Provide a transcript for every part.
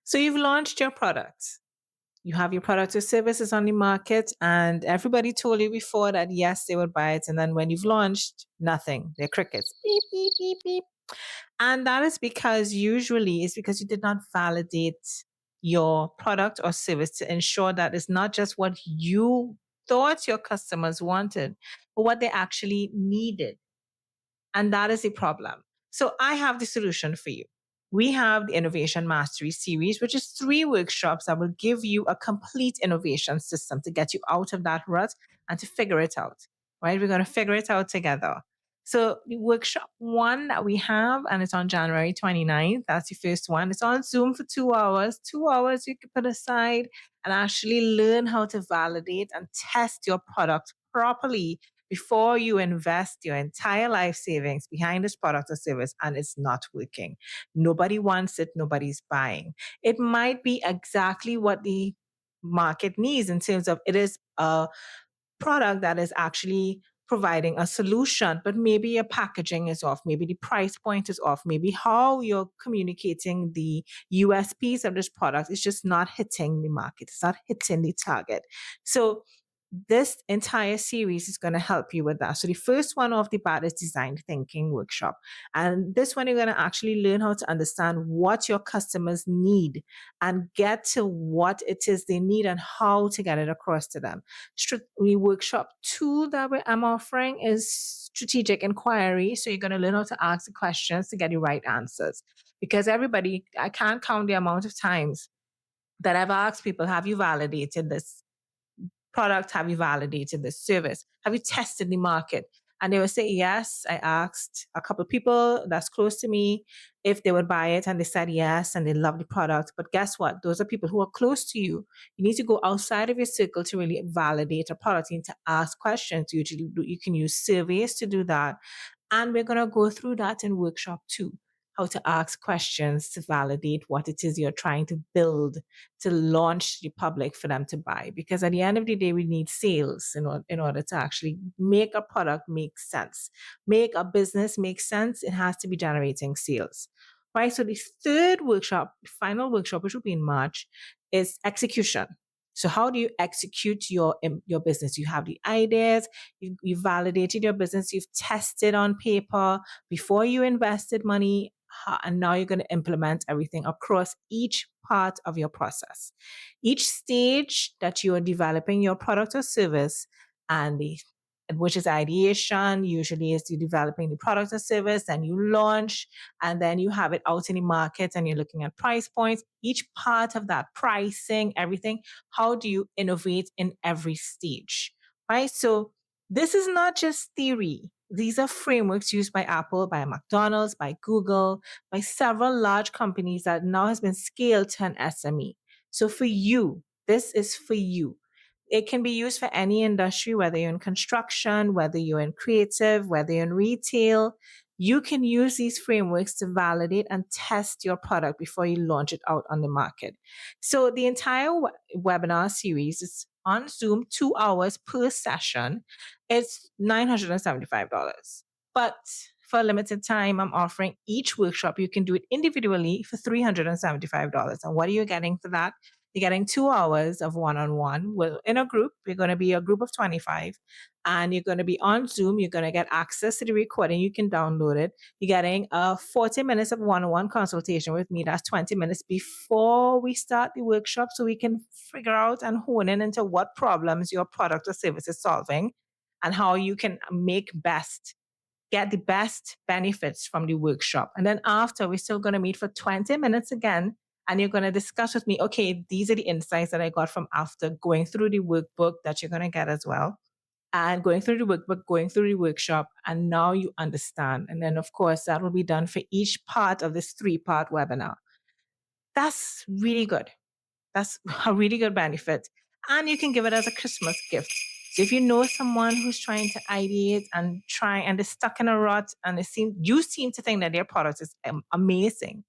So you've launched your product. You have your product or services on the market, and everybody told you before that yes, they would buy it. And then when you've launched, nothing. They're crickets. Beep, beep, beep, beep. And that is because usually it's because you did not validate your product or service to ensure that it's not just what you thought your customers wanted, but what they actually needed. And that is a problem. So I have the solution for you. We have the Innovation Mastery Series, which is 3 workshops that will give you a complete innovation system to get you out of that rut and to figure it out, right? We're going to figure it out together. So the workshop one that we have, and it's on January 29th. That's the first one. It's on Zoom for 2 hours. 2 hours you can put aside and actually learn how to validate and test your product properly before you invest your entire life savings behind this product or service and it's not working. Nobody wants it, nobody's buying. It might be exactly what the market needs in terms of it is a product that is actually providing a solution, but maybe your packaging is off, maybe the price point is off, maybe how you're communicating the USPs of this product is just not hitting the market, it's not hitting the target. So this entire series is going to help you with that. So the first one off the bat is design thinking workshop. And this one, you're going to actually learn how to understand what your customers need and get to what it is they need and how to get it across to them. The workshop two that I'm offering is strategic inquiry. So you're going to learn how to ask the questions to get the right answers. Because everybody, I can't count the amount of times that I've asked people, have you validated this product? Have you validated this service? Have you tested the market? And they will say, yes. I asked a couple of people that's close to me if they would buy it. And they said yes. And they love the product. But guess what? Those are people who are close to you. You need to go outside of your circle to really validate a product. You need to ask questions. You can use surveys to do that. And we're going to go through that in workshop two, how to ask questions to validate what it is you're trying to build to launch the public for them to buy. Because at the end of the day, we need sales in order to actually make a product make sense, make a business make sense. It has to be generating sales. Right. So the third workshop, final workshop, which will be in March, is execution. So how do you execute your business? You have the ideas, you validated your business, you've tested on paper before you invested money, and now you're going to implement everything across each part of your process. Each stage that you are developing your product or service, and which is ideation, usually is you developing the product or service, and you launch, and then you have it out in the market and you're looking at price points. Each part of that pricing, everything, how do you innovate in every stage? Right? So this is not just theory. These are frameworks used by Apple, by McDonald's, by Google, by several large companies that now has been scaled to an SME. So for you, this is for you. It can be used for any industry, whether you're in construction, whether you're in creative, whether you're in retail. You can use these frameworks to validate and test your product before you launch it out on the market. So the entire webinar series is on Zoom, 2 hours per session. It's $975. But for a limited time, I'm offering each workshop. You can do it individually for $375. And what are you getting for that? You're getting 2 hours of one-on-one. Well, in a group, we're going to be a group of 25, and you're going to be on Zoom. You're going to get access to the recording. You can download it. You're getting 40 minutes of one-on-one consultation with me. That's 20 minutes before we start the workshop, so we can figure out and hone in into what problems your product or service is solving and how you can get the best benefits from the workshop. And then after, we're still going to meet for 20 minutes again. And you're going to discuss with me, okay, these are the insights that I got from after going through the workbook that you're going to get as well. And going through the workbook, going through the workshop, and now you understand. And then, of course, that will be done for each part of this 3-part webinar. That's really good. That's a really good benefit. And you can give it as a Christmas gift. So if you know someone who's trying to ideate and they're stuck in a rut and you seem to think that their product is amazing,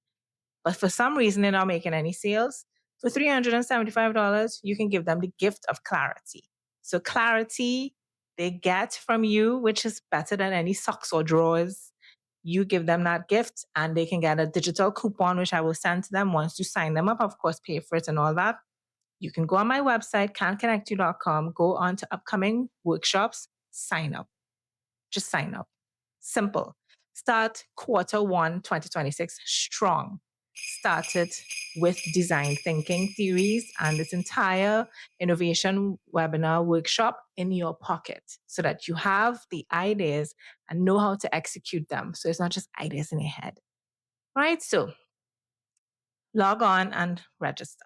but for some reason they're not making any sales, for $375, you can give them the gift of clarity. So clarity they get from you, which is better than any socks or drawers. You give them that gift and they can get a digital coupon, which I will send to them once you sign them up. Of course, pay for it and all that. You can go on my website, canconnectyou.com, go on to upcoming workshops, sign up. Just sign up. Simple. Start Q1 2026 strong. Started with design thinking theories and this entire innovation webinar workshop in your pocket so that you have the ideas and know how to execute them. So it's not just ideas in your head. All right. So log on and register.